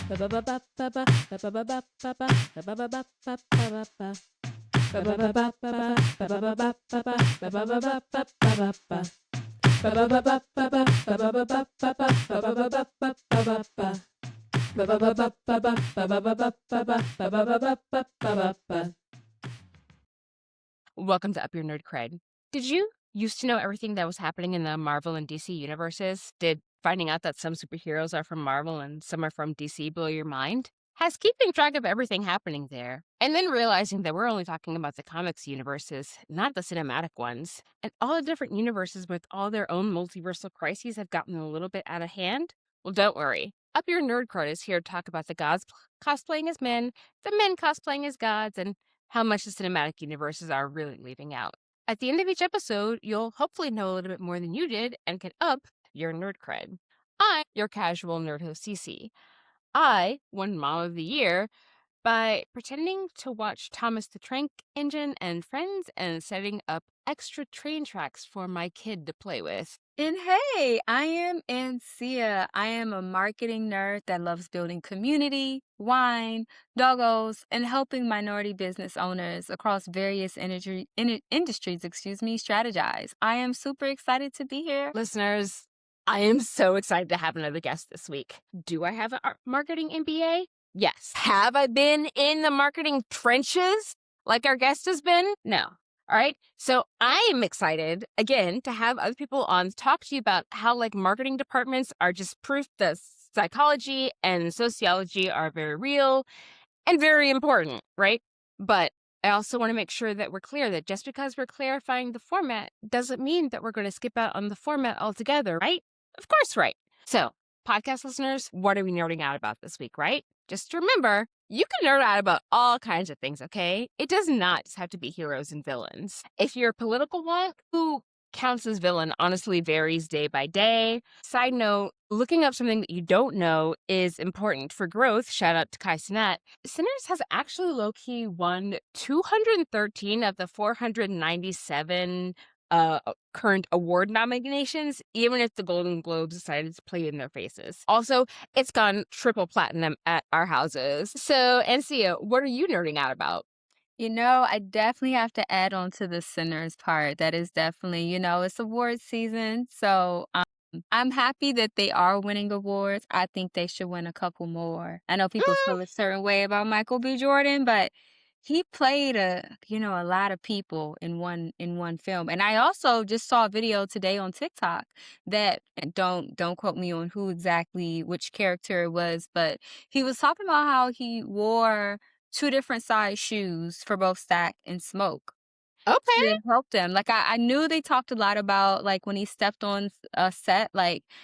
Welcome to Up Your Nerd Cred. Did you used to know everything that was happening in the Marvel and DC universes? Did finding out that some superheroes are from Marvel and some are from DC blow your mind? Has keeping track of everything happening there, and then realizing that we're only talking about the comics universes, not the cinematic ones, and all the different universes with all their own multiversal crises have gotten a little bit out of hand? Well, don't worry. Up Your Nerd Cred is here to talk about the gods cosplaying as men, the men cosplaying as gods, and how much the cinematic universes are really leaving out. At the end of each episode, you'll hopefully know a little bit more than you did and can up your nerd cred. I'm your casual nerd host, Cece. I won Mom of the Year by pretending to watch Thomas the Tank Engine and Friends and setting up extra train tracks for my kid to play with. And hey, I am Ancia. I am a marketing nerd that loves building community, wine, doggos, and helping minority business owners across various industries, strategize. I am super excited to be here. Listeners, I am so excited to have another guest this week. Do I have a marketing MBA? Yes. Have I been in the marketing trenches like our guest has been? No. All right. So I am excited, again, to have other people on to talk to you about how marketing departments are just proof that psychology and sociology are very real and very important, right? But I also want to make sure that we're clear that just because we're clarifying the format doesn't mean that we're going to skip out on the format altogether, right? Of course, right. So, podcast listeners, what are we nerding out about this week, right? Just remember, you can nerd out about all kinds of things, okay? It does not just have to be heroes and villains. If you're a political wonk who counts as villain honestly varies day by day. Side note, looking up something that you don't know is important for growth. Shout out to Kai Cenat. Sinners has actually low-key won 213 of the 497 current award nominations, even if the Golden Globes decided to play in their faces. Also, it's gone triple platinum at our houses. So, Ancia, what are you nerding out about? I definitely have to add on to the Sinners part. That is definitely, it's award season. So I'm happy that they are winning awards. I think they should win a couple more. I know people feel a certain way about Michael B. Jordan, but he played a lot of people in one film. And I also just saw a video today on TikTok that, and don't quote me on which character it was, but he was talking about how he wore two different size shoes for both Stack and Smoke. Okay. To help them. I knew they talked a lot about when he stepped on a set,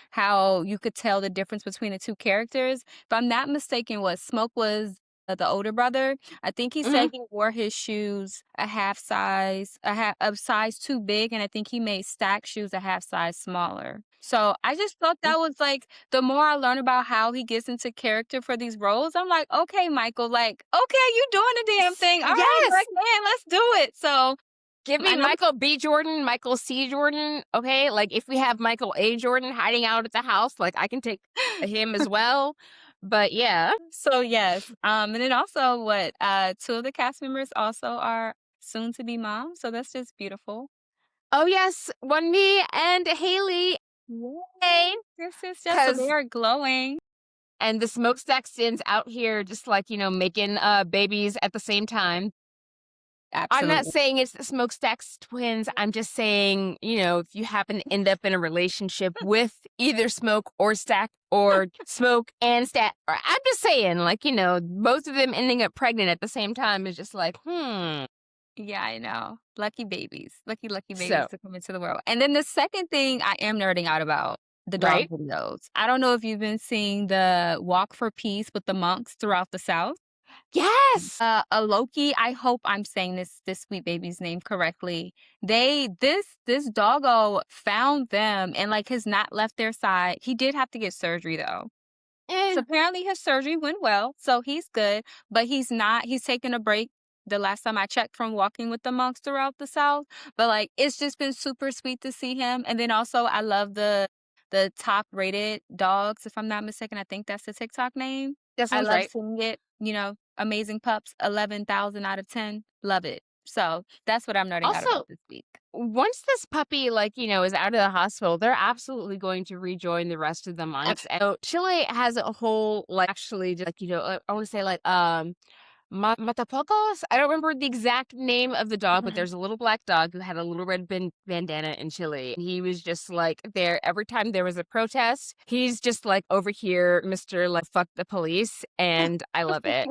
how you could tell the difference between the two characters. If I'm not mistaken, what Smoke was the older brother. I think he said he wore his shoes a size too big, and I think he made Stack shoes a half size smaller. So I just thought that was the more I learn about how he gets into character for these roles, I'm like, okay, Michael, okay, you doing the damn thing. All right, man, let's do it. So give me Michael B. Jordan, Michael C. Jordan, okay? If we have Michael A. Jordan hiding out at the house, I can take him as well. But yeah. So yes. And then also two of the cast members also are soon to be moms. So that's just beautiful. Oh yes, Wendy and Haley. Yay. This is just so they are glowing. And the smokestack sins out here just making babies at the same time. Absolutely. I'm not saying it's the Smokestacks twins. I'm just saying, if you happen to end up in a relationship with either Smoke or Stack or Smoke and Stack, or I'm just saying, both of them ending up pregnant at the same time is just Yeah, I know. Lucky babies. Lucky babies to come into the world. And then the second thing I am nerding out about, the dog videos. I don't know if you've been seeing the Walk for Peace with the monks throughout the South. Yes. A Loki, I hope I'm saying this sweet baby's name correctly. This doggo found them and has not left their side. He did have to get surgery though. So apparently his surgery went well, so he's good, but he's taking a break the last time I checked from walking with the monks throughout the South. But it's just been super sweet to see him. And then also I love the top rated dogs, if I'm not mistaken. I think that's the TikTok name. That I sounds love right. seeing it, Amazing Pups, 11,000 out of 10, love it. So, that's what I'm nerding out Also, about this week. once this puppy, is out of the hospital, they're absolutely going to rejoin the rest of the monks. And so Chile has a whole, actually, I want to say, Matapocos? I don't remember the exact name of the dog, but Mhm. there's a little black dog who had a little red bandana in Chile. He was just there every time there was a protest. He's just over here, Mr. Fuck the police. And I love it.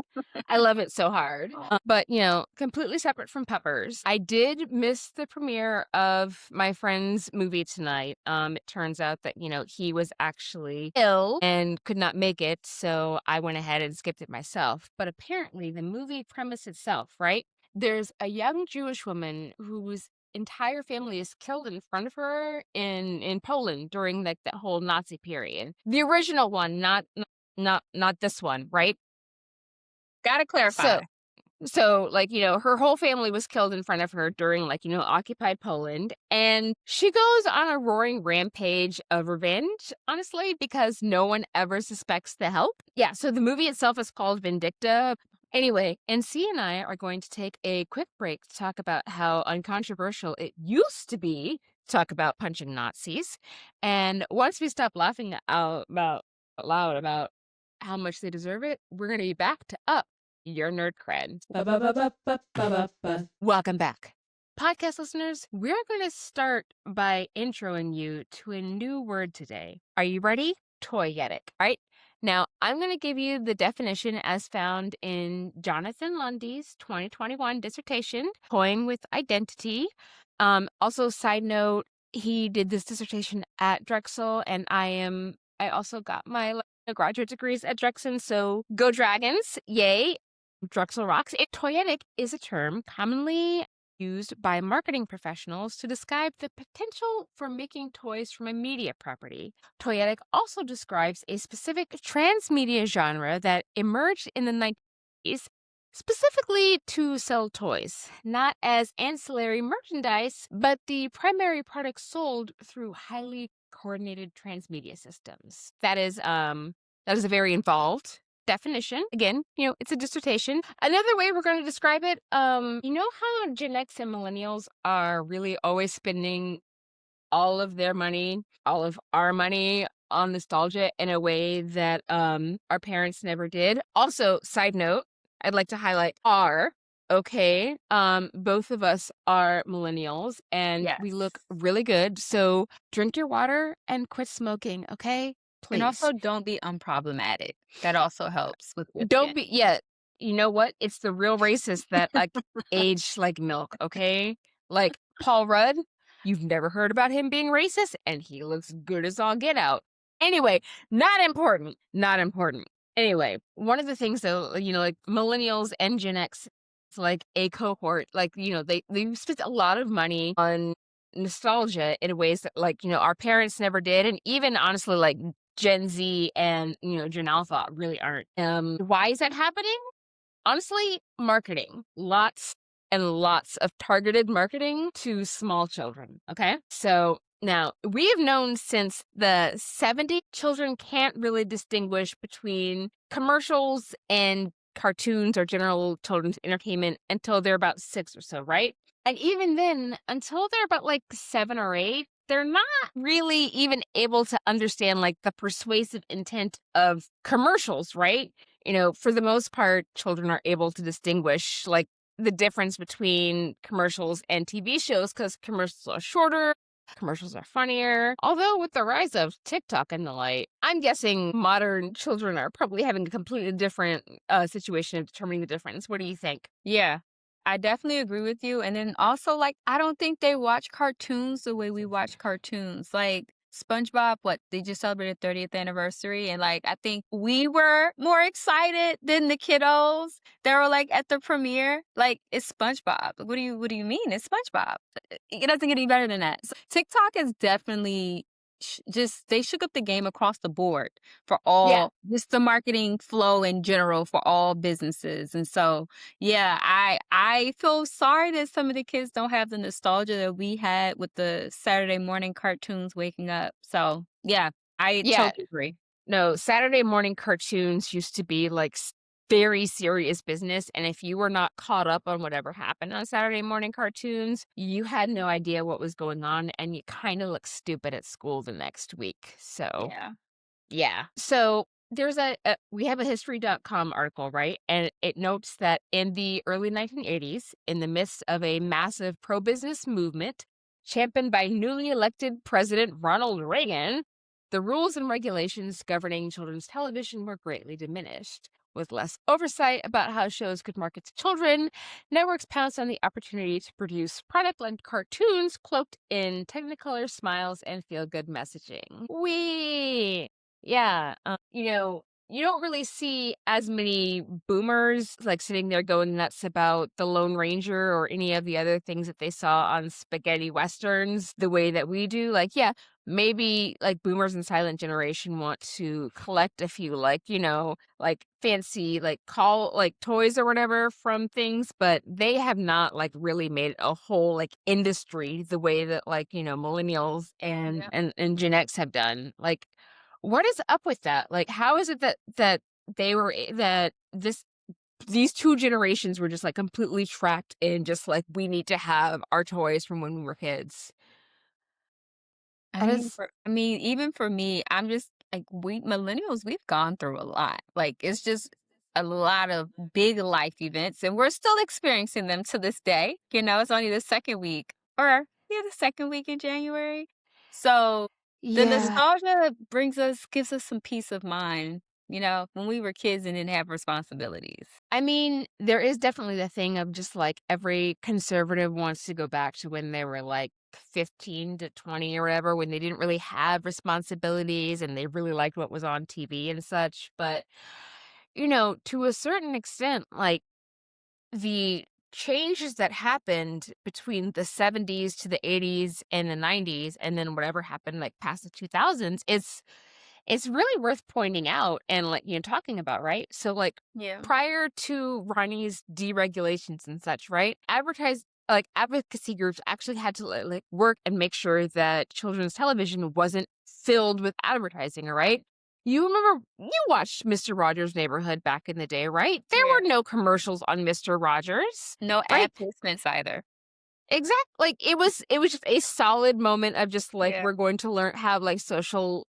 I love it so hard. But, completely separate from Peppers, I did miss the premiere of my friend's movie tonight. It turns out that, he was actually ill and could not make it. So I went ahead and skipped it myself. But apparently, the movie premise itself, right? There's a young Jewish woman whose entire family is killed in front of her in Poland during that whole Nazi period. The original one, not this one, right? Gotta clarify. So her whole family was killed in front of her during, occupied Poland. And she goes on a roaring rampage of revenge, honestly, because no one ever suspects the help. Yeah, so the movie itself is called Vindicta. Anyway, NC and I are going to take a quick break to talk about how uncontroversial it used to be to talk about punching Nazis. And once we stop laughing out loud about how much they deserve it, we're going to be back to Up Your Nerd Cred. Welcome back. Podcast listeners, we're going to start by introing you to a new word today. Are you ready? Toyetic. All right. Now, I'm going to give you the definition as found in Jonathan Lundy's 2021 dissertation, Toying with Identity. Also, side note, he did this dissertation at Drexel, and I also got my graduate degrees at Drexel, so go Dragons. Yay. Drexel rocks. Toyetic is a term commonly used by marketing professionals to describe the potential for making toys from a media property. Toyetic also describes a specific transmedia genre that emerged in the 1990s specifically to sell toys, not as ancillary merchandise, but the primary product sold through highly coordinated transmedia systems. That is a very involved definition. Again, it's a dissertation. Another way we're going to describe it, how Gen X and Millennials are really always spending all of their money, all of our money on nostalgia in a way that our parents never did. Also, side note, I'd like to highlight okay. Both of us are millennials and Yes. we look really good. So drink your water and quit smoking, okay? Please. And also don't be unproblematic. That also helps with your Don't skin. be, yeah. You know what? It's the real racists that age like milk, okay? Like Paul Rudd, you've never heard about him being racist, and he looks good as all get out. Anyway, not important. Not important. Anyway, one of the things though, millennials and Gen X, it's like a cohort, they spent a lot of money on nostalgia in ways that our parents never did, and even honestly Gen Z and Gen Alpha really aren't. Why is that happening? Honestly, marketing. Lots and lots of targeted marketing to small children. Okay. So now we have known since the 70s, children can't really distinguish between commercials and cartoons or general children's entertainment until they're about 6 or so, right? And even then, until they're about 7 or 8, they're not really even able to understand the persuasive intent of commercials, right? For the most part, children are able to distinguish the difference between commercials and TV shows because commercials are shorter, commercials are funnier. Although with the rise of TikTok and the like, I'm guessing modern children are probably having a completely different situation of determining the difference. What do you think? Yeah, I definitely agree with you. And then also, I don't think they watch cartoons the way we watch cartoons. Like SpongeBob, what they just celebrated 30th anniversary, and I think we were more excited than the kiddos. They were at the premiere, it's SpongeBob. What do you mean? It's SpongeBob. It doesn't get any better than that. So TikTok is definitely just they shook up the game across the board for Yeah. just the marketing flow in general for all businesses. And so yeah, I feel sorry that some of the kids don't have the nostalgia that we had with the Saturday morning cartoons waking up. So yeah, I Yeah. totally agree. No, Saturday morning cartoons used to be like very serious business. And if you were not caught up on whatever happened on Saturday morning cartoons, you had no idea what was going on and you kind of looked stupid at school the next week. So, Yeah. yeah. So, there's we have a history.com article, right? And it notes that in the early 1980s, in the midst of a massive pro business movement championed by newly elected President Ronald Reagan, the rules and regulations governing children's television were greatly diminished. With less oversight about how shows could market to children, networks pounced on the opportunity to produce product-led cartoons cloaked in Technicolor smiles and feel-good messaging. Yeah, you don't really see as many boomers like sitting there going nuts about the Lone Ranger or any of the other things that they saw on spaghetti westerns the way that we do. Like, yeah, maybe like boomers and silent generation want to collect a few like, like fancy like call like toys or whatever from things, but they have not like really made it a whole like industry the way that like, millennials and Yeah. and Gen X have done. Like what is up with that? Like, how is it that they were that these two generations were just like completely trapped in just like we need to have our toys from when we were kids? That is, I mean, even for me, I'm just like we millennials, we've gone through a lot. Like it's just a lot of big life events and we're still experiencing them to this day. It's only the second week or yeah, the second week in January. So the yeah. nostalgia gives us some peace of mind, when we were kids and didn't have responsibilities. I mean, there is definitely the thing of just like every conservative wants to go back to when they were like 15 to 20 or whatever, when they didn't really have responsibilities and they really liked what was on TV and such. But, to a certain extent, like the changes that happened between the 70s to the 80s and the 90s and then whatever happened like past the 2000s, it's really worth pointing out and like talking about, right? So like Yeah. prior to Ronnie's deregulations and such, right? Advocacy groups actually had to like work and make sure that children's television wasn't filled with advertising, all right? You remember you watched Mr. Rogers' Neighborhood back in the day, right? There Yeah. were no commercials on Mr. Rogers, No right? ad placements either. Exactly. Like it was just a solid moment of just like Yeah. we're going to have like social,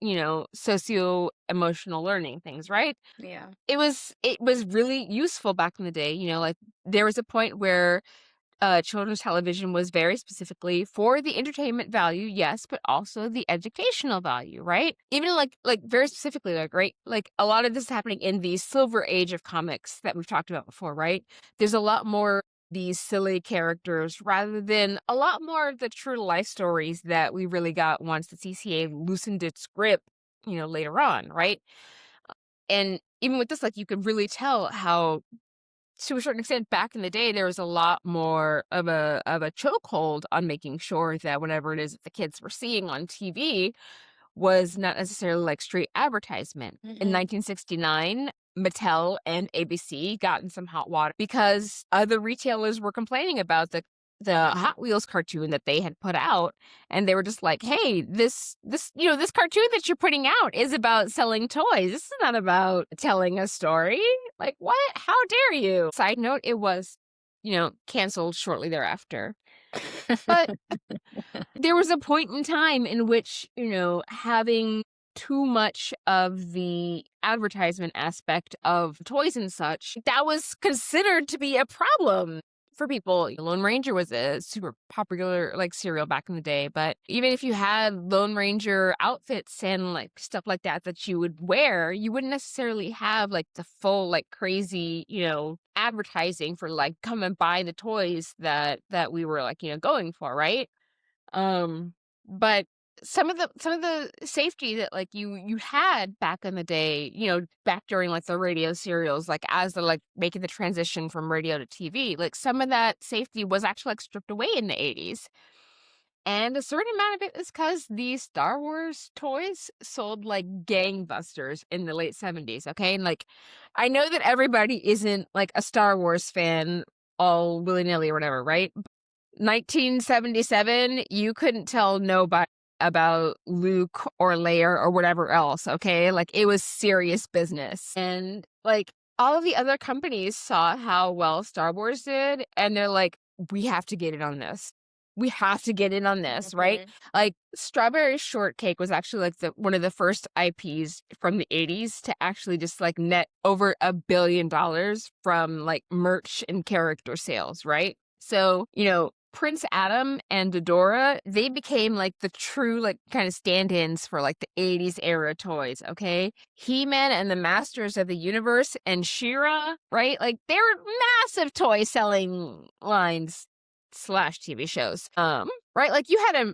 socio emotional learning things, right? Yeah. It was really useful back in the day, like there was a point where children's television was very specifically for the entertainment value, yes, but also the educational value, right? Even like very specifically, like right, like a lot of this is happening in the silver age of comics that we've talked about before, right? There's a lot more these silly characters rather than a lot more of the true life stories that we really got once the CCA loosened its grip, later on, right? And even with this, like you could really tell how to a certain extent, back in the day, there was a lot more of a chokehold on making sure that whatever it is that the kids were seeing on TV was not necessarily like straight advertisement. In Mhm. 1969, Mattel and ABC got in some hot water because other retailers were complaining about the Hot Wheels cartoon that they had put out, and they were just like, "Hey, this cartoon that you're putting out is about selling toys. This is not about telling a story. Like, what? How dare you?" Side note, it was, canceled shortly thereafter. But there was a point in time in which, having too much of the advertisement aspect of toys and such, that was considered to be a problem for people. Lone Ranger was a super popular like cereal back in the day, but even if you had Lone Ranger outfits and like stuff like that that you would wear, you wouldn't necessarily have like the full like crazy, advertising for like come and buy the toys that we were like, going for, right? But some of the safety that like you had back in the day, back during like the radio serials, like as they're like making the transition from radio to TV, like some of that safety was actually like stripped away in the 80s. And a certain amount of it is because these Star Wars toys sold like gangbusters in the late 70s. Okay. And like, I know that everybody isn't like a Star Wars fan all willy nilly or whatever, right? 1977, you couldn't tell nobody about Luke or Leia or whatever else, okay? Like, it was serious business. And, like, all of the other companies saw how well Star Wars did, and they're like, we have to get in on this. We have to get in on this, right? Like, Strawberry Shortcake was actually like one of the first IPs from the 80s to actually just like net over $1 billion from like merch and character sales, right? So, Prince Adam and Dodora, they became like the true like kind of stand-ins for like the 80s era toys, okay? He-Man and the Masters of the Universe and She-Ra, right? Like, they were massive toy selling lines / TV shows. Right? Like, you had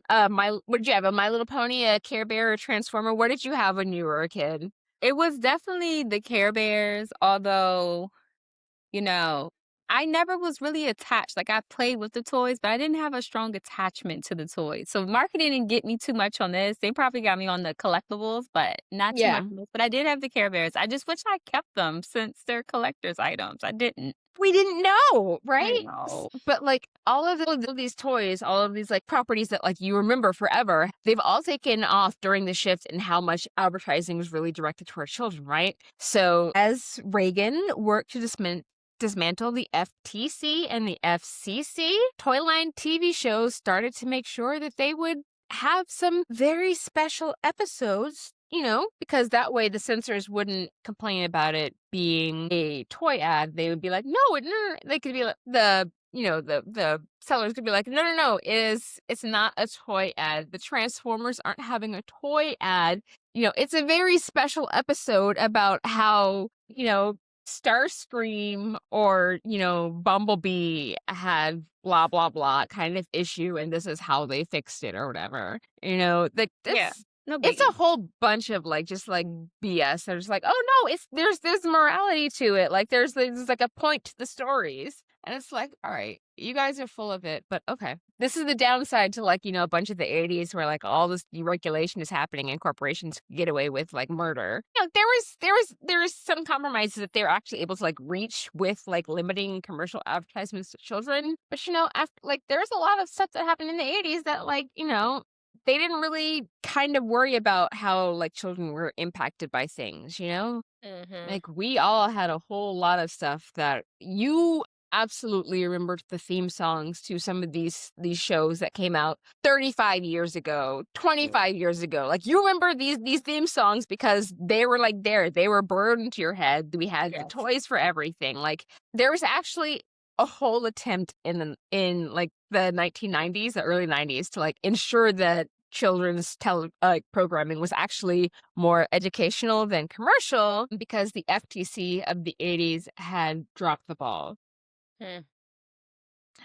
what did you have? A My Little Pony, a Care Bear, a Transformer? What did you have when you were a kid? It was definitely the Care Bears, although, I never was really attached. Like, I played with the toys, but I didn't have a strong attachment to the toys. So marketing didn't get me too much on this. They probably got me on the collectibles, but not too much on this. But I did have the Care Bears. I just wish I kept them since they're collector's items. I didn't. We didn't know, I right? know. But like, all of these toys, all of these like properties that like you remember forever, they've all taken off during the shift in how much advertising was really directed towards children, right? So as Reagan worked to dismantle the FTC and the FCC, Toyline TV shows started to make sure that they would have some very special episodes, because that way the censors wouldn't complain about it being a toy ad. They would be like, no. They could be like, the sellers could be like, no, it's not a toy ad. The Transformers aren't having a toy ad. It's a very special episode about how, Starscream or, Bumblebee had blah, blah, blah kind of issue, and this is how they fixed it or whatever. No It's a whole bunch of like just like BS. They're just like, oh no, there's morality to it. Like there's like a point to the stories. And it's like, all right, you guys are full of it, but okay. This is the downside to like, a bunch of the 80s where like all this deregulation is happening and corporations get away with like murder. There was some compromises that they're actually able to like reach with like limiting commercial advertisements to children. But after like there's a lot of stuff that happened in the 80s that like, they didn't really kind of worry about how like children were impacted by things, Like, we all had a whole lot of stuff that you absolutely remembered the theme songs to some of these shows that came out 35 years ago, 25 years ago. Like, you remember these theme songs because they were like they were burned into your head. We had the toys for everything. Like, there was actually a whole attempt in like the 1990s, the early 90s, to like ensure that children's programming was actually more educational than commercial, because the FTC of the 80s had dropped the ball. I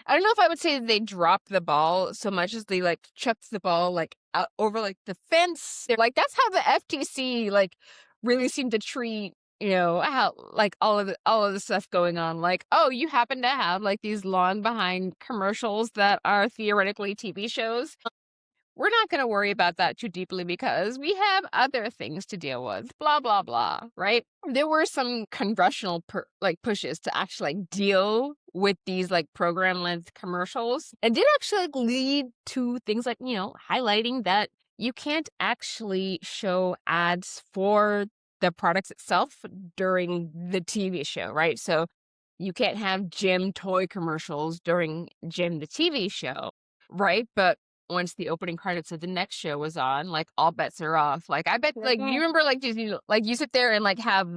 don't know if I would say that they dropped the ball so much as they like chucked the ball like out over like the fence. Like, that's how the FTC like really seemed to treat how like all of the stuff going on. Like, oh, you happen to have like these long behind commercials that are theoretically TV shows. We're not going to worry about that too deeply because we have other things to deal with, blah, blah, blah, right? There were some congressional pushes to actually like deal with these like program length commercials, and did actually like lead to things like, highlighting that you can't actually show ads for the products itself during the TV show, right? So you can't have Jim toy commercials during Jim the TV show, right? But once the opening credits of the next show was on, like, all bets are off. Like, I bet, like, you remember, like, just, like, you sit there and, like, have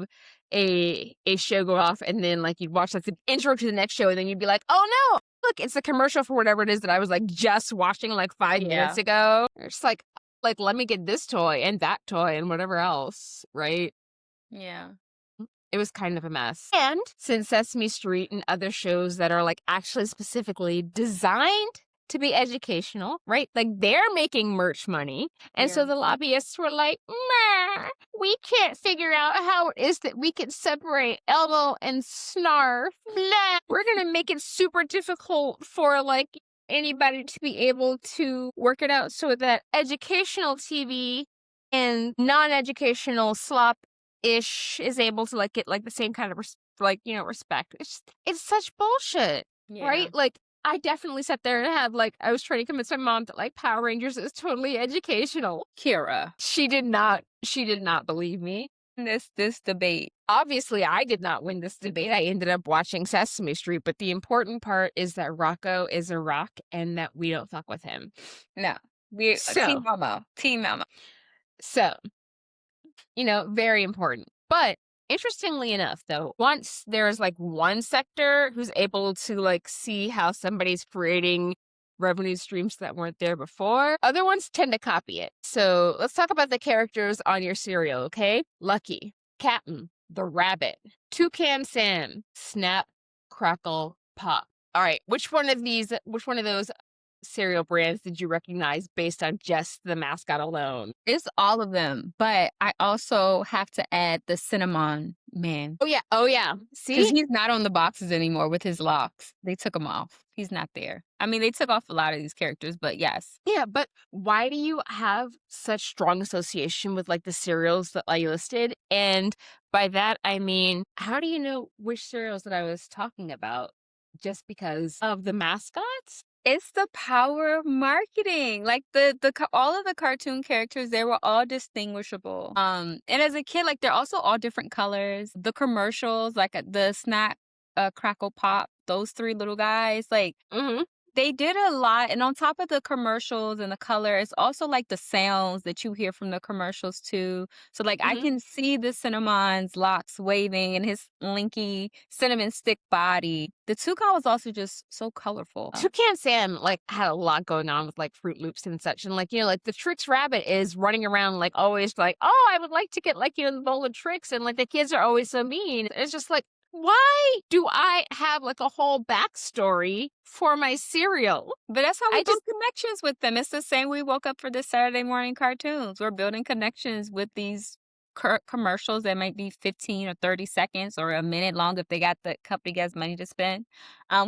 a show go off, and then, like, you'd watch, like, the intro to the next show, and then you'd be like, oh, no, look, it's a commercial for whatever it is that I was, like, just watching, like, 5 minutes ago. It's like, let me get this toy and that toy and whatever else, right? Yeah. It was kind of a mess. And since Sesame Street and other shows that are, like, actually specifically designed to be educational, right? Like, they're making merch money. And so the lobbyists were like, nah, we can't figure out how it is that we can separate Elmo and Snarf. Blah. We're going to make it super difficult for, like, anybody to be able to work it out so that educational TV and non-educational slop-ish is able to, like, get, like, the same kind of, respect. It's such bullshit, right? Like, I definitely sat there and had, like I was trying to convince my mom that, like, Power Rangers is totally educational. Kira, She did not believe me. this debate. Obviously, I did not win this debate. I ended up watching Sesame Street, but the important part is that Rocco is a rock and that we don't fuck with him. No, we So Team Momo. so, very important. But interestingly enough, though, once there's like one sector who's able to like see how somebody's creating revenue streams that weren't there before, other ones tend to copy it. So let's talk about the characters on your cereal, okay? Lucky, Captain, the rabbit, Toucan Sam, Snap, Crackle, Pop. All right, which one of those cereal brands did you recognize based on just the mascot alone? It's all of them, but I also have to add the Cinnamon Man Oh, yeah. Oh, yeah. because See? he's not on the boxes anymore with his locks. They took him off. He's not there. I mean, they took off a lot of these characters, but yes. Yeah, but why do you have such strong association with, like, the cereals that I listed? And by that, I mean, how do you know which cereals that I was talking about? Just because of the mascots? It's the power of marketing. Like all of the cartoon characters, they were all distinguishable. And as a kid, like they're also all different colors. The commercials, like the Snap, Crackle, Pop, those three little guys, like Mhm, they did a lot, and on top of the commercials and the color, it's also, like, the sounds that you hear from the commercials too. So, like, I mhm. can see the Cinnamon's locks waving and his linky cinnamon stick body. The toucan was also just so colorful. Toucan Sam, like, had a lot going on with, like, Fruit Loops and such, and, like, like, the Trix Rabbit is running around, like, always like, "Oh, I would like to get, like, the bowl of Trix," and, like, the kids are always so mean. It's just like, why do I have, like, a whole backstory for my cereal? But that's how we I build just connections with them. It's the same we woke up for the Saturday morning cartoons. We're building connections with these commercials that might be 15 or 30 seconds or a minute long if they got the company has money to spend,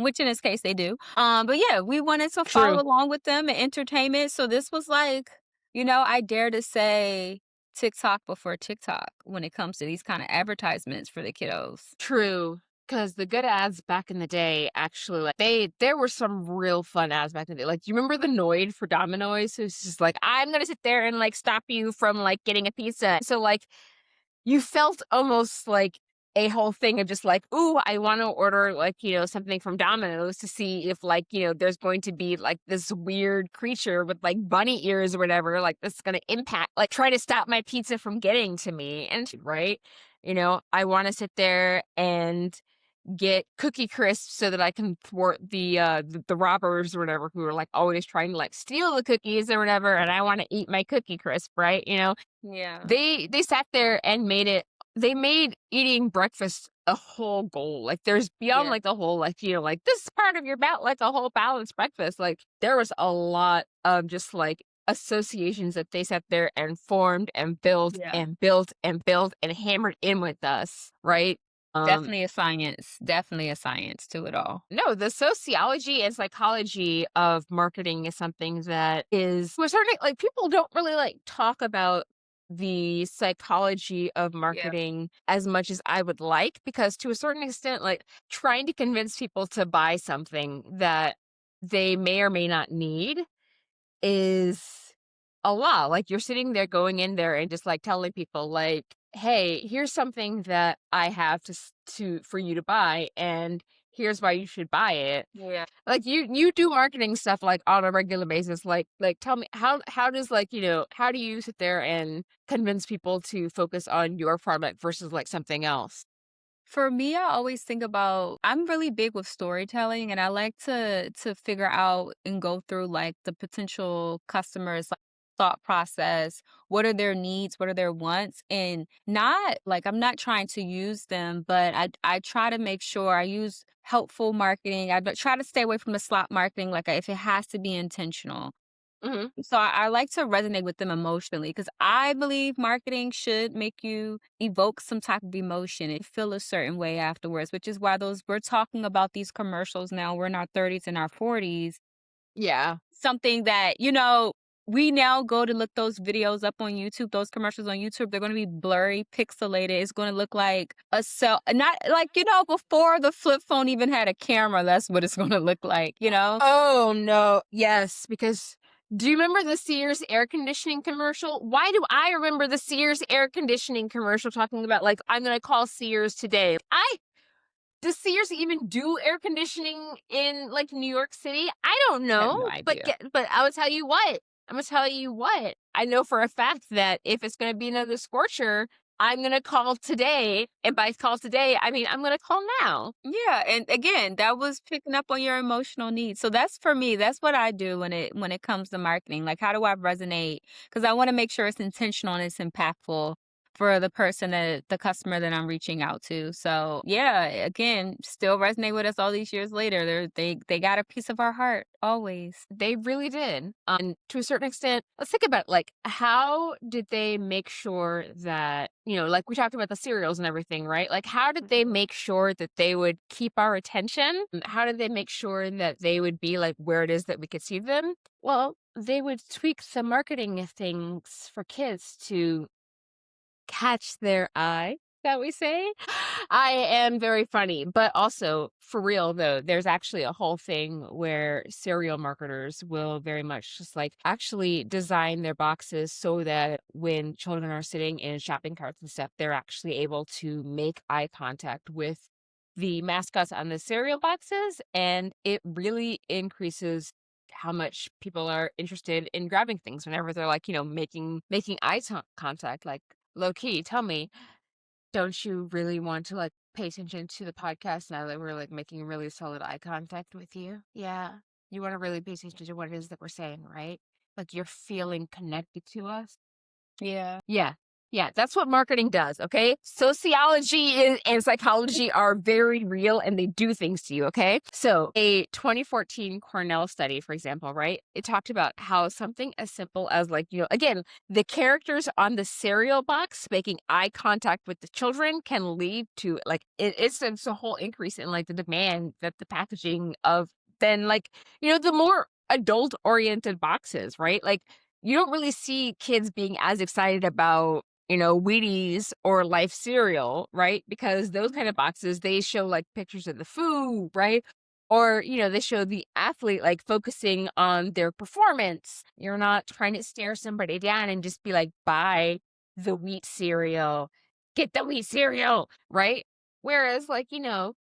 which in this case they do. But yeah, we wanted to follow True. along with them and entertainment. So this was like, I dare to say TikTok before TikTok when it comes to these kind of advertisements for the kiddos. True, because the good ads back in the day actually, like, there were some real fun ads back in the day. Like, you remember the Noid for Domino's? It's just like, "I'm gonna sit there and, like, stop you from, like, getting a pizza." So, like, you felt almost like a whole thing of just like, "Ooh, I wanna order, like, something from Domino's to see if, like, there's going to be, like, this weird creature with, like, bunny ears or whatever, like, this is gonna impact like, try to stop my pizza from getting to me." And right? I wanna sit there and get Cookie Crisp so that I can thwart the robbers or whatever who are, like, always trying to, like, steal the cookies or whatever, and I wanna eat my Cookie Crisp, right? Yeah. They sat there and they made eating breakfast a whole goal. Like, there's beyond, Yeah. like, the whole, like, like, "This is part of your like, a whole balanced breakfast." Like, there was a lot of just, like, associations that they sat there and formed and built Yeah. and built and built and hammered in with us, right? Um Definitely a science. Definitely a science to it all. No, the sociology and psychology of marketing is something that is to a certain like people don't really like talk about the psychology of Yeah. marketing as much as I would like because to a certain extent like trying to convince people to buy something that they may or may not need is a lot. Like, you're sitting there going in there and just, like, telling people, like, "Hey, here's something that I have for you to buy, and here's why you should buy it." Yeah. Like, you do marketing stuff, like, on a regular basis. Like, tell me how does, like, how do you sit there and convince people to focus on your product versus, like, something else? For me, I always think about I'm really big with storytelling and I like to figure out and go through like the potential customers like thought process, what are their needs, what are their wants and not like I'm not trying to use them, but I try to make sure I use helpful marketing. Try to stay away from the slot marketing like if it has to be intentional. Mhm. So I like to resonate with them emotionally because I believe marketing should make you evoke some type of emotion and feel a certain way afterwards, which is why those we're talking about these commercials now. We're in our 30s and our 40s. Yeah. Something that, we now go to look those videos up on YouTube, those commercials on YouTube, they're gonna be blurry, pixelated. It's gonna look like a cell, not like, before the flip phone even had a camera, that's what it's gonna look like, you know? Oh, no. Yes, because do you remember the Sears air conditioning commercial? Why do I remember the Sears air conditioning commercial talking about, like, I'm gonna call Sears today? Does Sears even do air conditioning in, like, New York City? I don't I have know, no but idea. I will tell you what. Imma tell you what. I know for a fact that if it's gonna be another scorcher, I'm gonna call today, and by call today, I mean I'm gonna call now. Yeah, and again, that was picking up on your emotional needs. So that's for me, that's what I do when it comes to marketing. Like how do I resonate? Because I want to make sure it's intentional and it's impactful for the customer that I'm reaching out to. So yeah, again, still resonate with us all these years later. They got a piece of our heart always. They really did. To a certain extent, let's think about, like, how did they make sure that, like we talked about the cereals and everything, right? Like, how did they make sure that they would keep our attention? How did they make sure that they would be, like, where it is that we could see them? Well, they would tweak the marketing things for kids to catch their eye, that we say. I am very funny, but also for real though, there's actually a whole thing where cereal marketers will very much just like actually design their boxes so that when children are sitting in shopping carts and stuff, they're actually able to make eye contact with the mascots on the cereal boxes, and it really increases how much people are interested in grabbing things whenever they're like, making contact. Like, low key, tell me, don't you really want to, like, pay attention to the podcast now that we're, like, making really solid eye contact with you? Yeah. You wanna really pay attention to what it is that we're saying, right? Like, you're feeling connected to us? Yeah. Yeah. Yeah, that's what marketing does, okay? Sociology and psychology are very real and they do things to you, okay? So, a 2014 Cornell study, for example, right? It talked about how something as simple as, like, again, the characters on the cereal box making eye contact with the children can lead to, like, it's a whole increase in, like, the demand that the packaging of then, like, the more adult oriented boxes, right? Like, you don't really see kids being as excited about, Wheaties or Life cereal, right? Because those kind of boxes, they show like pictures of the food, right? Or, they show the athlete like focusing on their performance. You're not trying to stare somebody down and just be like, buy the wheat cereal, get the wheat cereal, right? Whereas, like,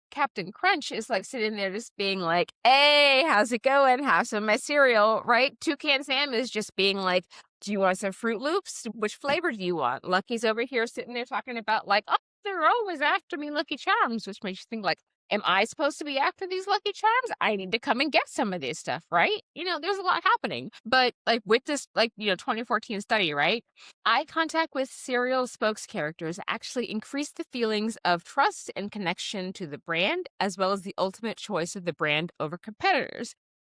Captain Crunch is like sitting there just being like, hey, how's it going? Have some of my cereal, right? Toucan Sam is just being like, do you want some Fruit Loops? Which flavor do you want? Lucky's over here sitting there talking about, like, oh, they're always after me, Lucky Charms, which makes you think, like, am I supposed to be after these Lucky Charms? I need to come and get some of this stuff, right? There's a lot happening. But, like, with this, like, 2014 study, right? Eye contact with serial spokes characters actually increased the feelings of trust and connection to the brand, as well as the ultimate choice of the brand over competitors.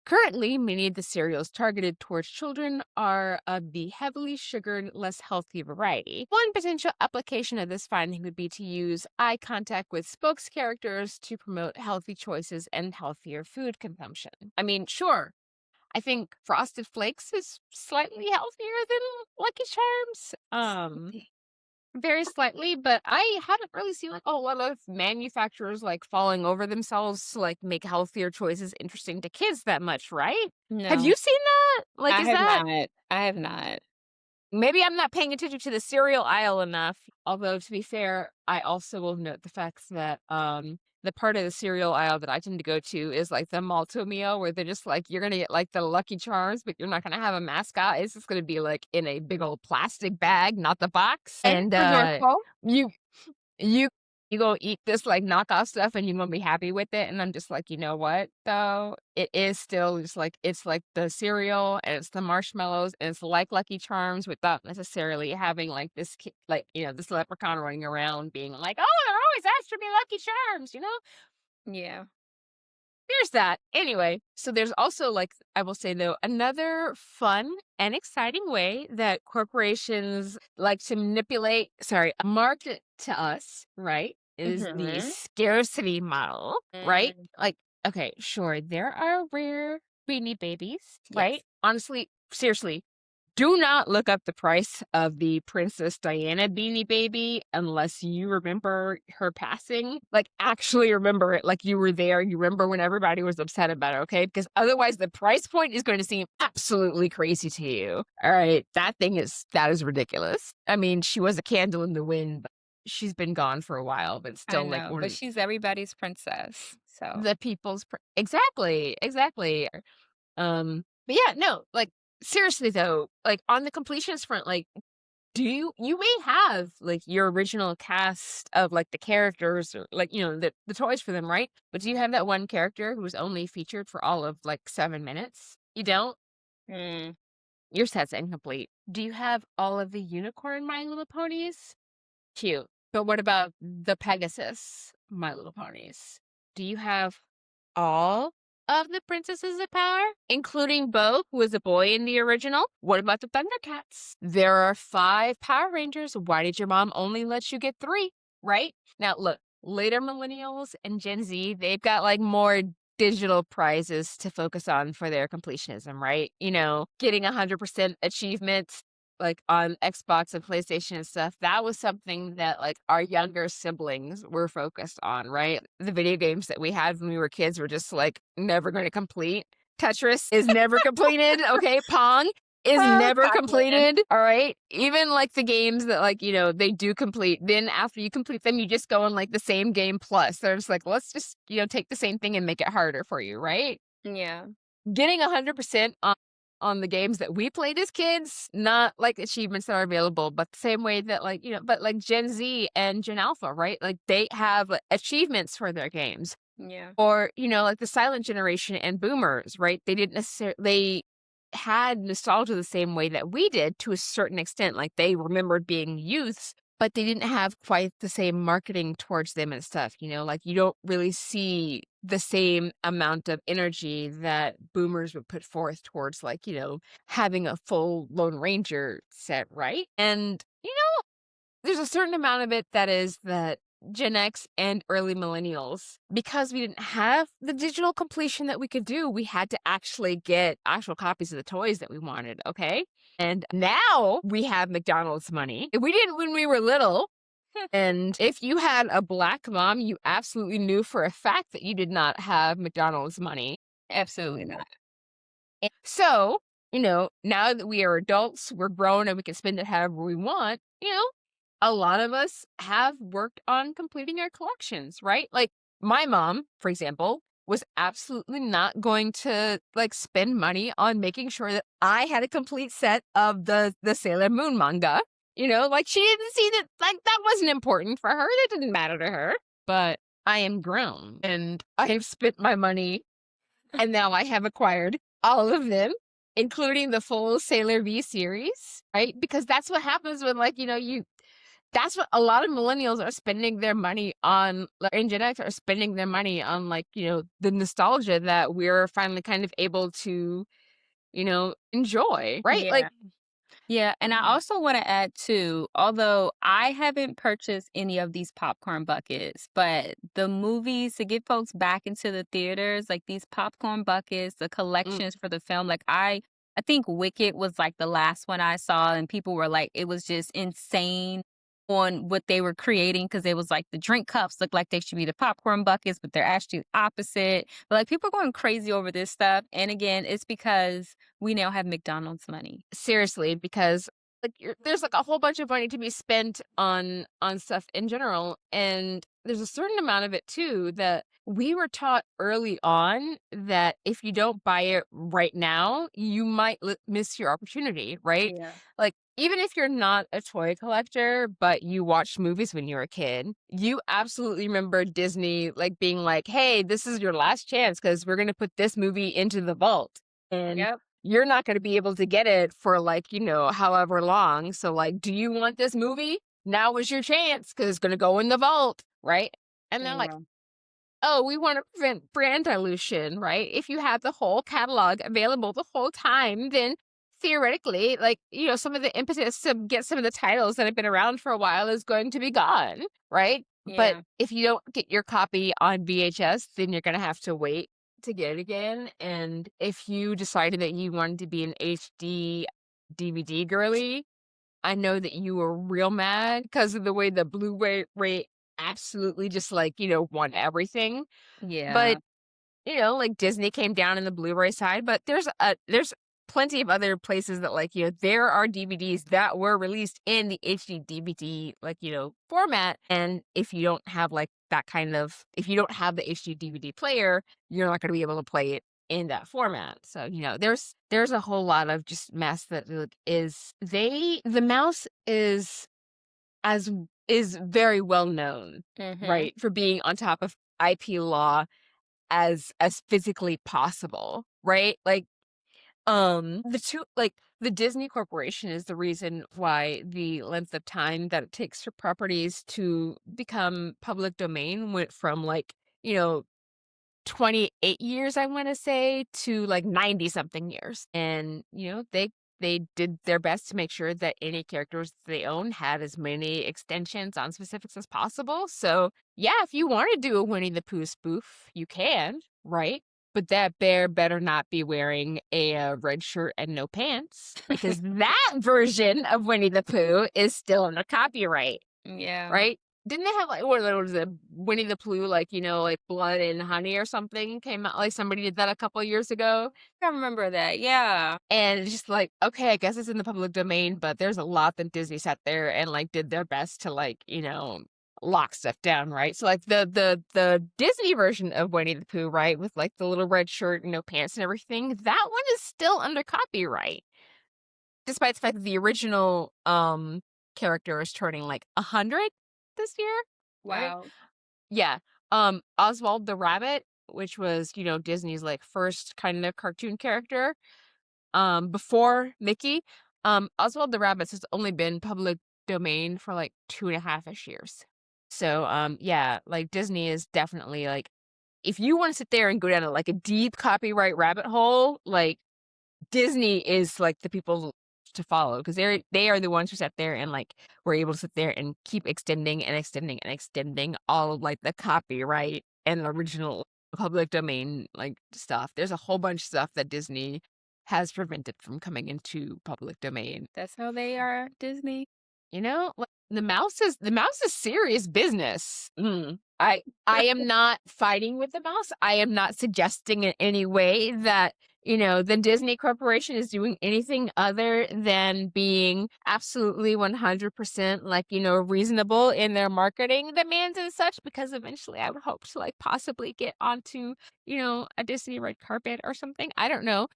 Currently, many of the cereals targeted towards children are of the heavily sugared, less healthy variety. One potential application of this finding would be to use eye contact with spokes characters to promote healthy choices and healthier food consumption. I mean, sure, I think Frosted Flakes is slightly healthier than Lucky Charms. Very slightly, but I haven't really seen like a lot of manufacturers like falling over themselves to like make healthier choices interesting to kids that much, right? Have No, you seen that? Like, I is have that not. I have not. maybe I'm not paying attention to the cereal aisle enough? Although to be fair, I also will note the fact that the part of the cereal aisle that I tend to go to is like the Malto meal where they're just like you're gonna get like the Lucky Charms, but you're not gonna have a mascot. It's just gonna be like in a big old plastic bag, not the box. And And resourceful. you you you go eat this, like, knockoff stuff, and you're gonna be happy with it, and I'm just like, "You know what, though? It is still just, like it's like the cereal, and it's the marshmallows, and it's like Lucky Charms without necessarily having, like, this leprechaun running around being like, 'Oh, they're always after me, Lucky Charms,' you know?" Yeah. There's that. Anyway, so there's also, like, I will say, though, another fun and exciting way that corporations like to market to us, right, is the Mhm. scarcity model, right? Mm, Like, okay, sure, there are rare Beanie Babies, right? yes. Honestly, seriously, Do not look up the price of the Princess Diana Beanie Baby unless you remember her passing. Like, actually remember it like you were there. You remember when everybody was upset about it, okay? Because otherwise, the price point is going to seem absolutely crazy to you. All right, that is ridiculous. I mean, she was a candle in the wind, but she's been gone for a while, but I still, like, know, one but of she's everybody's princess. So the exactly, exactly. But yeah, no, like, seriously though, like, on the completionist front, like, you may have, like, your original cast of, like, the characters or, like, the toys for them, right? But do you have that one character who was only featured for all of, like, 7 minutes? You don't? mm, Your set's incomplete. Do you have all of the unicorn My Little Ponies? Cute. But what about the Pegasus My Little Ponies? Do you have all of the Princesses of Power, including Bo, who was a boy in the original? What about the Thundercats? There are 5 Power Rangers. Why did your mom only let you get 3? Right? Now, look, later millennials and Gen Z, they've got like more digital prizes to focus on for their completionism, right? Getting 100% achievements like on Xbox and PlayStation and stuff, that was something that like our younger siblings were focused on, right? The video games that we had when we were kids were just like never going to complete. Tetris is never completed. Okay. Pong is never Pac-Man. completed. All right. Even like the games that like, they do complete. Then after you complete them, you just go on like the same game plus. They're just like, let's just, take the same thing and make it harder for you, right? Yeah. Getting 100% on the games that we played as kids, not like achievements that are available, but the same way that like, but like Gen Z and Gen Alpha, right? Like they have like, achievements for their games. Yeah. Or, like the silent generation and boomers, right? They didn't necessarily, they had nostalgia the same way that we did to a certain extent. Like they remembered being youths, but they didn't have quite the same marketing towards them and stuff, like you don't really see the same amount of energy that boomers would put forth towards like, having a full Lone Ranger set, right? And, there's a certain amount of it that is that Gen X and early millennials, because we didn't have the digital completion that we could do, we had to actually get actual copies of the toys that we wanted, okay? And now we have McDonald's money. We didn't when we were little. And if you had a Black mom, you absolutely knew for a fact that you did not have McDonald's money. Absolutely not. And so, now that we are adults, we're grown and we can spend it however we want, a lot of us have worked on completing our collections, right? Like my mom, for example, was absolutely not going to like spend money on making sure that I had a complete set of the Sailor Moon manga. Like she didn't see that like that wasn't important for her. That didn't matter to her. But I am grown and I have spent my money and now I have acquired all of them, including the full Sailor V series, right? Because that's what happens when like, that's what a lot of millennials are spending their money on, like, and Gen X are spending their money on, like, the nostalgia that we're finally kind of able to, enjoy, right? Like, Yeah. Yeah, and I also want to add too, although I haven't purchased any of these popcorn buckets, but the movies to get folks back into the theaters, like these popcorn buckets, the mm, collections for the film, like I think Wicked was like the last one I saw, and people were like, it was just insane on what they were creating because it was like the drink cups look like they should be the popcorn buckets, but they're actually opposite. But like people are going crazy over this stuff, and again, it's because we now have McDonald's money. seriously, because like there's like a whole bunch of money to be spent on stuff in general, and there's a certain amount of it too that we were taught early on that if you don't buy it right now, you might miss your opportunity, right? Yeah. Like even if you're not a toy collector, but you watched movies when you were a kid, you absolutely remember Disney like being like, "Hey, this is your last chance because we're going to put this movie into the vault." And Yep. you're not going to be able to get it for like, however long. So like, do you want this movie? Now is your chance because it's going to go in the vault, right? And they're like, Yeah. oh, we want to prevent brand dilution, right? If you have the whole catalog available the whole time, then theoretically, like, some of the impetus to get some of the titles that have been around for a while is going to be gone, right? But Yeah. if you don't get your copy on VHS, then you're going to have to wait to get it again. And if you decided that you wanted to be an HD DVD girly, I know that you were real mad because of the way the Blu-ray rate absolutely just like, won everything. Yeah. But like Disney came down in the Blu-ray side, but there's plenty of other places that like, there are DVDs that were released in the HD DVD like, format. And if you don't have like if you don't have the HD DVD player, you're not going to be able to play it in that format. So, there's a whole lot of just mess that like, the mouse as is very well known, Mhm. right, for being on top of IP law as physically possible, right? Like, the Disney Corporation is the reason why the length of time that it takes for properties to become public domain went from like, you know, 28 years, I wanna say, to, like, 90 something years, and, they did their best to make sure that any characters they own had as many extensions on specifics as possible, so, yeah, if you wanna do a Winnie the Pooh spoof, you can, right? But that bear better not be wearing a, red shirt and no pants, because that version of Winnie the Pooh is still under copyright. Yeah. Right? Didn't they have, like, what was it, Winnie the Pooh, like, like, Blood and Honey or something came out like, somebody did that a couple years ago? I remember that, yeah. And it's just like, okay, I guess it's in the public domain, but there's a lot that Disney sat there and, like, did their best to, like, lock stuff down, right? So, like, the Disney version of Winnie the Pooh, right, with, like, the little red shirt and no pants and everything, that one is still under copyright, despite the fact that the original, character is turning, like, 100 this year, right? Wow. Yeah. Oswald the Rabbit, which was, Disney's like first kind of cartoon character, before Mickey. Oswald the Rabbit has only been public domain for like 2.5-ish years. So, yeah, like Disney is definitely like, if you want to sit there and go down a, like a deep copyright rabbit hole, like Disney is like the people to follow because they are the ones who sat there and like were able to sit there and keep extending and extending and extending all of like the copyright and original public domain like stuff. There's a whole bunch of stuff that Disney has prevented from coming into public domain. That's how they are, Disney. Like, the mouse is serious business. I am not fighting with the mouse. I am not suggesting in any way that, the Disney Corporation is doing anything other than being absolutely 100% like, reasonable in their marketing demands and such, because eventually I would hope to like possibly get onto, a Disney red carpet or something. I don't know.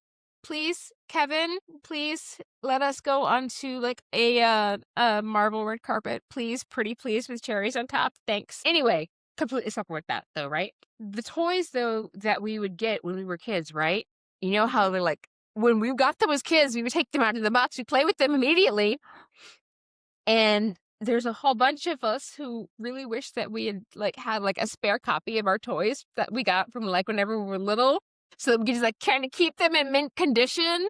Please, Kevin, please let us go onto like a Marvel red carpet. Please, pretty please, with cherries on top. Thanks. Anyway, completely separate with that though, right? The toys though that we would get when we were kids, right? You know how they're like, when we got them as kids, we would take them out of the box, we play with them immediately. And there's a whole bunch of us who really wish that we had like a spare copy of our toys that we got from like whenever we were little, so that we could just like kind of keep them in mint condition.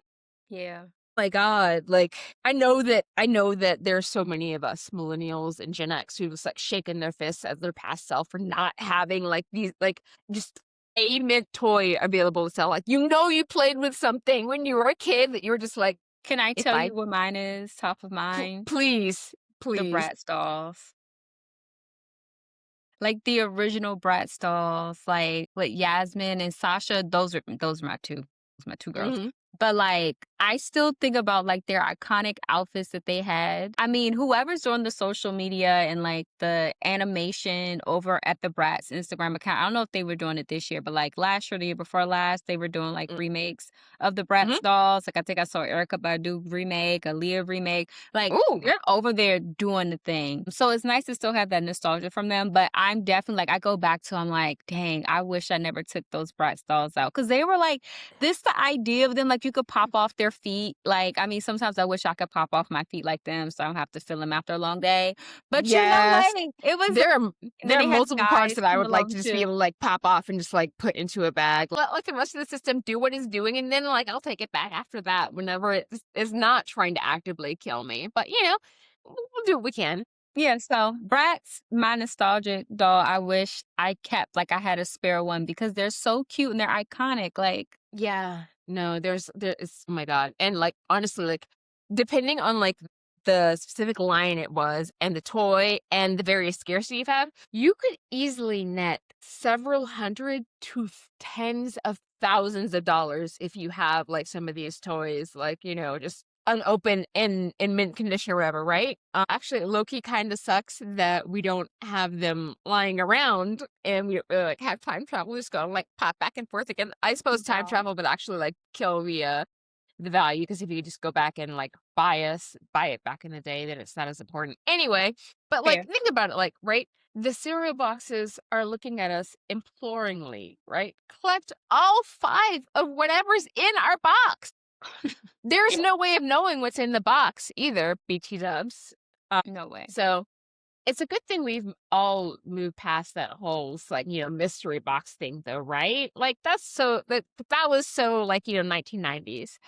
Yeah. My God, like I know that there's so many of us millennials and Gen X who just like shaking their fists at their past self for not having like these like just a mint toy available to sell. Like, you played with something when you were a kid that you were just like, Can I if tell I you what mine is, top of mind? please, The please. Bratz dolls. Like, the original Bratz dolls, like, with Yasmin and Sasha, those are my two girls. Mhm. But, like, I still think about, like, their iconic outfits that they had. I mean, whoever's doing the social media and, like, the animation over at the Bratz Instagram account, I don't know if they were doing it this year, but, like, last year, the year before last, they were doing, like, Mm. remakes of the Mhm. Bratz dolls. Like, I think I saw Erykah Badu remake, Aaliyah remake. Like, Ooh. they're over there doing the thing. So it's nice to still have that nostalgia from them, but I'm definitely like, I go back to, I'm like, dang, I wish I never took those Bratz dolls out. Cause they were like, the idea of them, like you could pop off their feet. Like, I mean, sometimes I wish I could pop off my feet like them so I don't have to feel them after a long day. But Yes. like, it was, There are and then there are they had multiple parts skies that I coming would like along to just be too. able to, like, pop off and just, like, put into a bag. Let, like, the rest of the system do what it's doing, and then, like, I'll take it back after that whenever it is not trying to actively kill me. But, we'll do what we can. Yeah, so Bratz, my nostalgic doll, I wish I kept, like I had a spare one because they're so cute and they're iconic. Like, Yeah. No, there is oh my God. And, like, honestly, like, depending on like the specific line it was and the toy and the various scarcity you have, you could easily net several hundred to tens of thousands of dollars if you have like some of these toys, like, just unopened in mint condition or whatever, right? Actually, low-key kind of sucks that we don't have them lying around and we don't really like have time travel. We just go and like pop back and forth again. I suppose time No. travel would actually like kill the value, because if you just go back and like buy it back in the day, then it's not as important anyway. But like Fair. think about it, like, right, the cereal boxes are looking at us imploringly, right? Collect all 5 of whatever's in our box. There's no way of knowing what's in the box either, BT dubs. No way. So it's a good thing we've all moved past that whole like, mystery box thing though, right? Like that was so like, 1990s.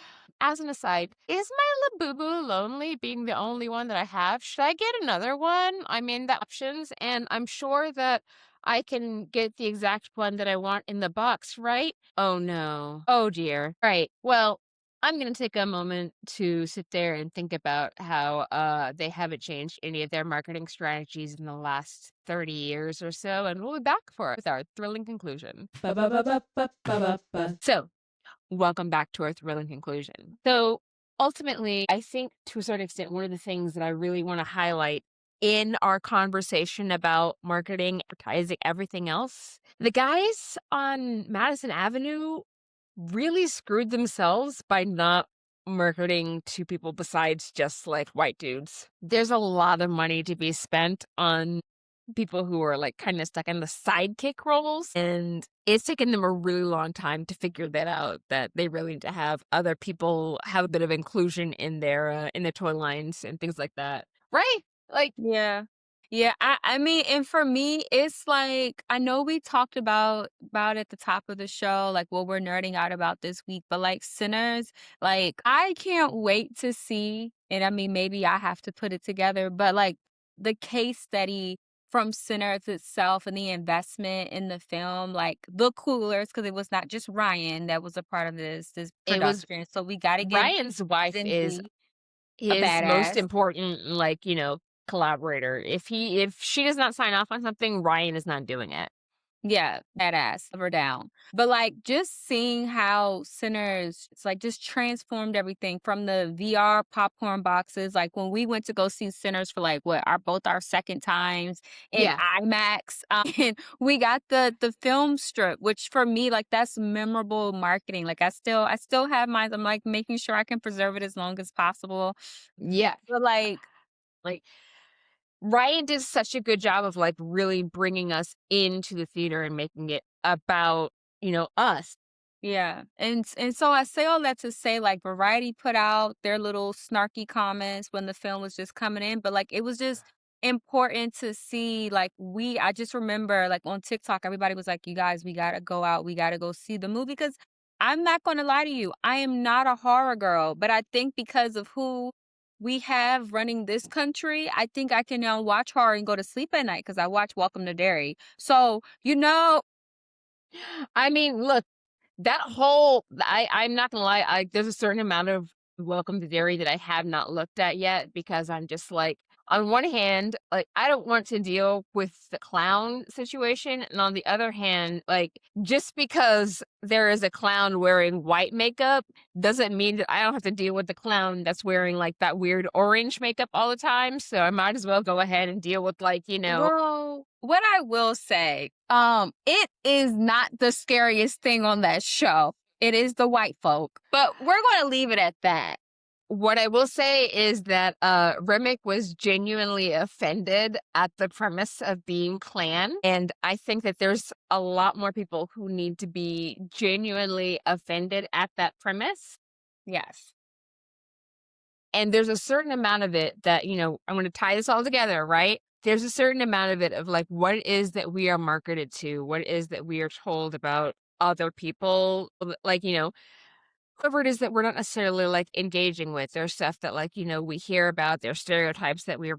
As an aside, is my Labubu lonely being the only one that I have? Should I get another one? I'm in the options and I'm sure that I can get the exact one that I want in the box, right? Oh no. Oh dear. Right. Well, I'm going to take a moment to sit there and think about how they haven't changed any of their marketing strategies in the last 30 years or so, and we'll be back with our thrilling conclusion. So, welcome back to our thrilling conclusion. So, ultimately, I think to a certain extent, one of the things that I really want to highlight in our conversation about marketing, advertising, everything else, the guys on Madison Avenue really screwed themselves by not marketing to people besides just like white dudes. There's a lot of money to be spent on people who are like kind of stuck in the sidekick roles, and it's taken them a really long time to figure that out, that they really need to have other people have a bit of inclusion in their toy lines and things like that, right? Like, Yeah. Yeah, I mean, and for me, it's like, I know we talked about at the top of the show, like what we're nerding out about this week, but like Sinners, like I can't wait to see, and I mean, maybe I have to put it together, but like the case study from Sinners itself and the investment in the film, like the coolers, because it was not just Ryan that was a part of this it was production. So we got to give Ryan's wife is Zinzi a his most badass. important, like, collaborator. If she does not sign off on something, Ryan is not doing it. Yeah, badass, love her down. But like just seeing how Sinners, it's like just transformed everything from the VR popcorn boxes. Like when we went to go see Sinners for like what our second times in Yeah. IMAX, and we got the film strip, which for me like that's memorable marketing. Like I still have mine. I'm like making sure I can preserve it as long as possible. Yeah. But like Like Ryan did such a good job of like really bringing us into the theater and making it about, us. yeah, and so I say all that to say, like, Variety put out their little snarky comments when the film was just coming in, but, like, it was just important to see, like, I just remember, like, on TikTok, everybody was like, "You guys, we gotta go out, we gotta go see the movie," because I'm not gonna lie to you, I am not a horror girl, but I think because of who we have running this country, I think I can now watch horror and go to sleep at night because I watch Welcome to Derry. So, I mean, look, that whole I'm not gonna lie, there's a certain amount of Welcome to Dairy that I have not looked at yet, because I'm just like, on one hand, like I don't want to deal with the clown situation, and on the other hand, like just because there is a clown wearing white makeup doesn't mean that I don't have to deal with the clown that's wearing like that weird orange makeup all the time. So I might as well go ahead and deal with like, well, what I will say, it is not the scariest thing on that show. It is the white folk, but we're going to leave it at that. What I will say is that Remick was genuinely offended at the premise of being Klan, and I think that there's a lot more people who need to be genuinely offended at that premise. Yes. And there's a certain amount of it that, I'm going to tie this all together, right? There's a certain amount of it of like what it is that we are marketed to, what it is that we are told about other people, like, whoever it is that we're not necessarily like engaging with. There's stuff that like, we hear about, there's stereotypes that we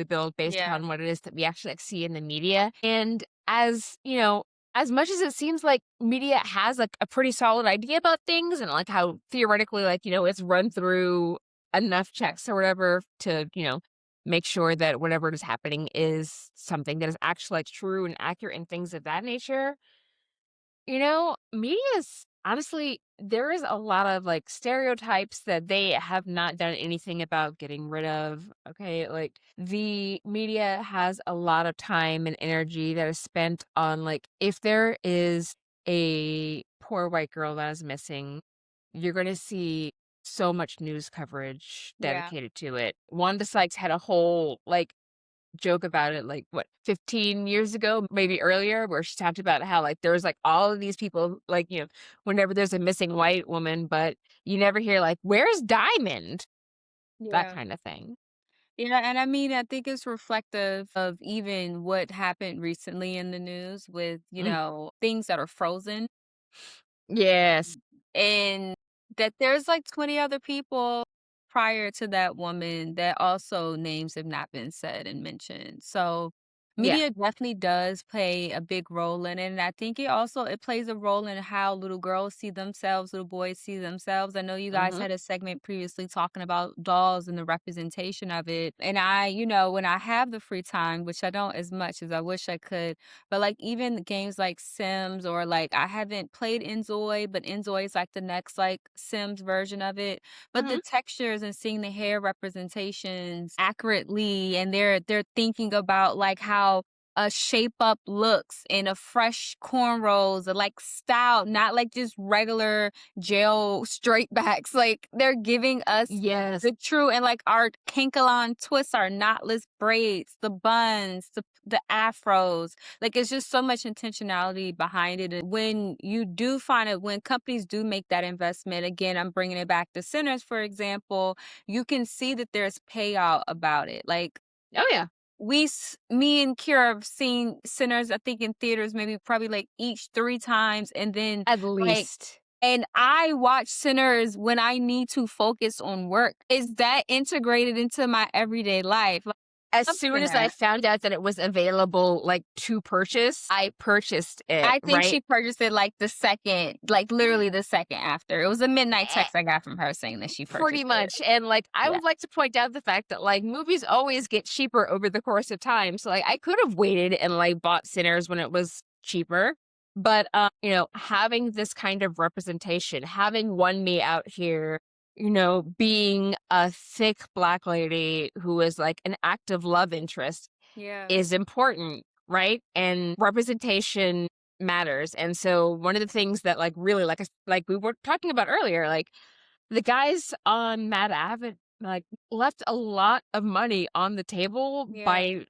build based Yeah. upon what it is that we actually like see in the media. And as much as it seems like media has like a pretty solid idea about things and like how theoretically like, it's run through enough checks or whatever to, make sure that whatever is happening is something that is actually like true and accurate and things of that nature. Media is honestly, there is a lot of like stereotypes that they have not done anything about getting rid of. Okay. Like the media has a lot of time and energy that is spent on like, if there is a poor white girl that is missing, you're going to see so much news coverage Yeah. dedicated to it. Wanda Sykes had a whole like joke about it, like, what, 15 years ago, maybe earlier, where she talked about how, like, there was, like, all of these people, like, whenever there's a missing white woman, but you never hear, like, "Where's Diamond?" That Yeah. kinda thing. Yeah, and I mean, I think it's reflective of even what happened recently in the news with, Mm. things that are frozen. Yes. And that there's like 20 other people prior to that woman that also names have not been said and mentioned. So Yeah. media definitely does play a big role in it. And I think it plays a role in how little girls see themselves, little boys see themselves. I know you guys Mhm. had a segment previously talking about dolls and the representation of it. And when I have the free time, which I don't as much as I wish I could, but, like, even games like Sims or, like, I haven't played Enzoy, but Enzoy is, like, the next, like, Sims version of it. But the Mhm. textures and seeing the hair representations accurately, and they're thinking about, like, how a shape up looks and a fresh cornrows are, like, style, not, like, just regular gel straight backs. Like, they're giving us Yes. the true and, like, our Kankalon twists, our knotless braids, the buns, the afros. Like, it's just so much intentionality behind it, and when you do find it when companies do make that investment, again, I'm bringing it back to Sinners, for example, you can see that there's payout about it. Like, Oh, yeah. me and Kira have seen Sinners, I think, in theaters maybe probably, like, each 3 times, and then, At like least. and I watch Sinners when I need to focus on work. Is that integrated into my everyday life? Like, As I love soon as I Sinners. found out that it was available, like, to purchase, I purchased it, I think right? she purchased it, literally the second after. It was a midnight text I got from her saying that she Pretty purchased it. much, and, like, I Yeah. would like to point out the fact that, like, movies always get cheaper over the course of time, so, like, I could have waited and, like, bought Sinners when it was cheaper, but, having this kind of representation, having One Me out here, being a thick Black lady who is, like, an active love interest Yeah. is important, right? And representation matters, and so one of the things that, like, really, like we were talking about earlier, like, the guys on Mad Ave, like, left a lot of money on the table Yeah. by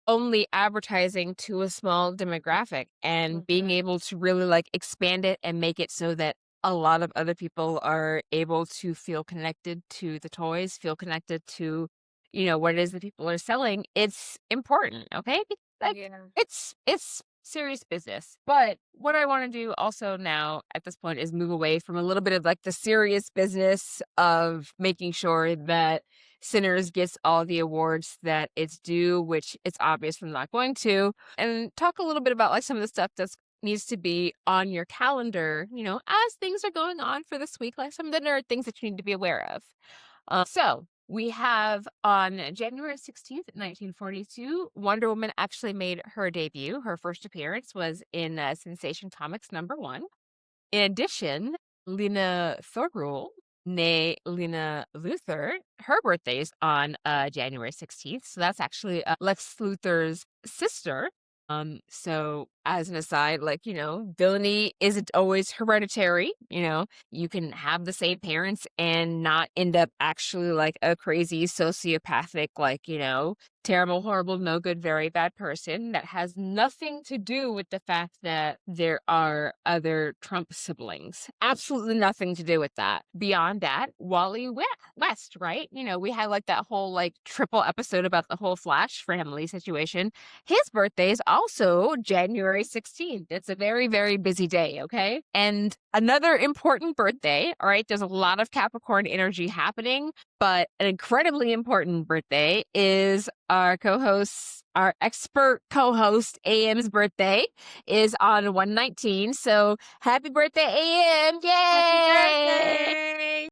only advertising to a small demographic and being Mhm. able to really, like, expand it and make it so that a lot of other people are able to feel connected to the toys, feel connected to, what it is that people are selling. It's important, okay? Like, Yeah. it's serious business. But what I want to do also now at this point is move away from a little bit of like the serious business of making sure that Sinners gets all the awards that it's due, which it's obviously not going to, and talk a little bit about like some of the stuff that's needs to be on your calendar, as things are going on for this week, like some of the nerd things that you need to be aware of. So we have on January 16th, 1942, Wonder Woman actually made her debut. Her first appearance was in Sensation Comics #1. In addition, Lena Thorul, née Lena Luthor, her birthday is on January 16th. So that's actually Lex Luthor's sister. So as an aside, like, villainy isn't always hereditary. You can have the same parents and not end up actually like a crazy sociopathic, like, terrible, horrible, no good, very bad person. That has nothing to do with the fact that there are other Trump siblings. Absolutely nothing to do with that. Beyond that, West, right? We had like that whole like triple episode about the whole Flash family situation. His birthday is also January 16th. It's a very, very busy day, okay? And another important birthday, all right? There's a lot of Capricorn energy happening, but an incredibly important birthday is our expert co-host AM's birthday is on 119. So happy birthday, AM! Happy Yay! birthday!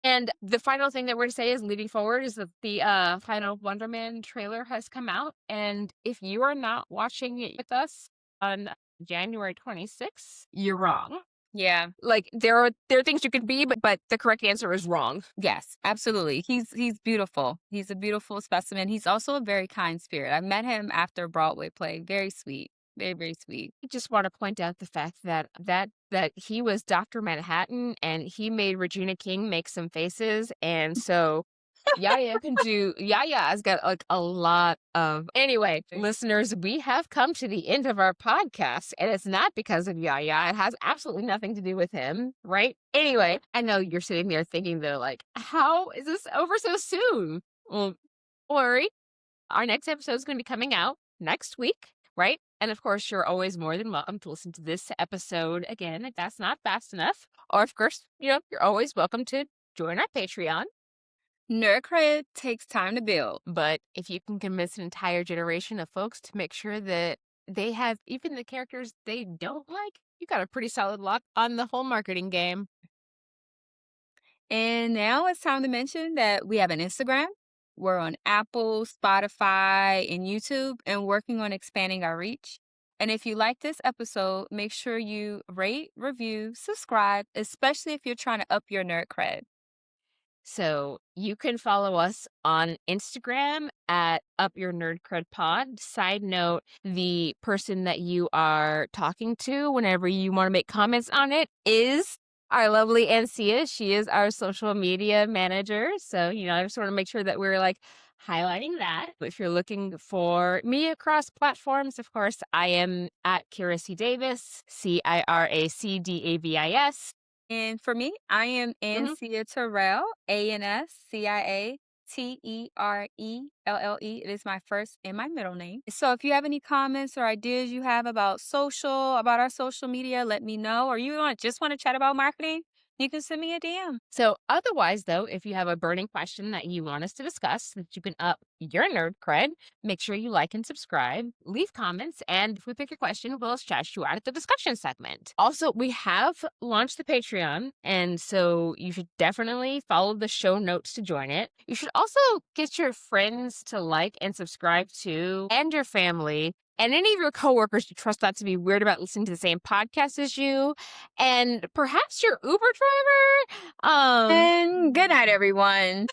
And the final thing that we're going to say is leading forward is that the final Wonder Man trailer has come out. And if you are not watching it with us on January 26th, you're wrong. Yeah. Like there are things you could be, but the correct answer is wrong. Yes, absolutely. He's beautiful. He's a beautiful specimen. He's also a very kind spirit. I met him after a Broadway play. Very sweet. Very, very sweet. I just want to point out the fact that he was Dr. Manhattan and he made Regina King make some faces. And so Yaya has got like a lot of anyway, listeners, we have come to the end of our podcast, and it's not because of Yaya. It has absolutely nothing to do with him, right? Anyway, I know you're sitting there thinking though, like, how is this over so soon? Well, don't worry. Our next episode is going to be coming out next week, right? And of course, you're always more than welcome to listen to this episode again if that's not fast enough. Or of course, you're always welcome to join our Patreon. Nerd cred takes time to build. But if you can convince an entire generation of folks to make sure that they have even the characters they don't like, you got a pretty solid lock on the whole marketing game. And now it's time to mention that we have an Instagram. We're on Apple, Spotify, and YouTube, and working on expanding our reach. And if you like this episode, make sure you rate, review, subscribe, especially if you're trying to up your nerd cred. So you can follow us on Instagram at Up Your Nerd Cred Pod. Side note, the person that you are talking to whenever you want to make comments on it is our lovely Ancia. She is our social media manager. So, I just want to make sure that we're like highlighting that. If you're looking for me across platforms, of course, I am at Kira C. Davis, CIRACDAVIS. And for me, I am Ancia Terrell, ANSCIATERELLE. It is my first and my middle name. So if you have any comments or ideas you have about our social media, let me know. Or you just want to chat about marketing, you can send me a DM. So otherwise, though, if you have a burning question that you want us to discuss, that you can up your nerd cred, make sure you like and subscribe, leave comments, and if we pick your question, we'll shout you out at the discussion segment. Also, we have launched the Patreon, and so you should definitely follow the show notes to join it. You should also get your friends to like and subscribe to, and your family, and any of your coworkers you trust not to be weird about listening to the same podcast as you, and perhaps your Uber driver. And good night, everyone.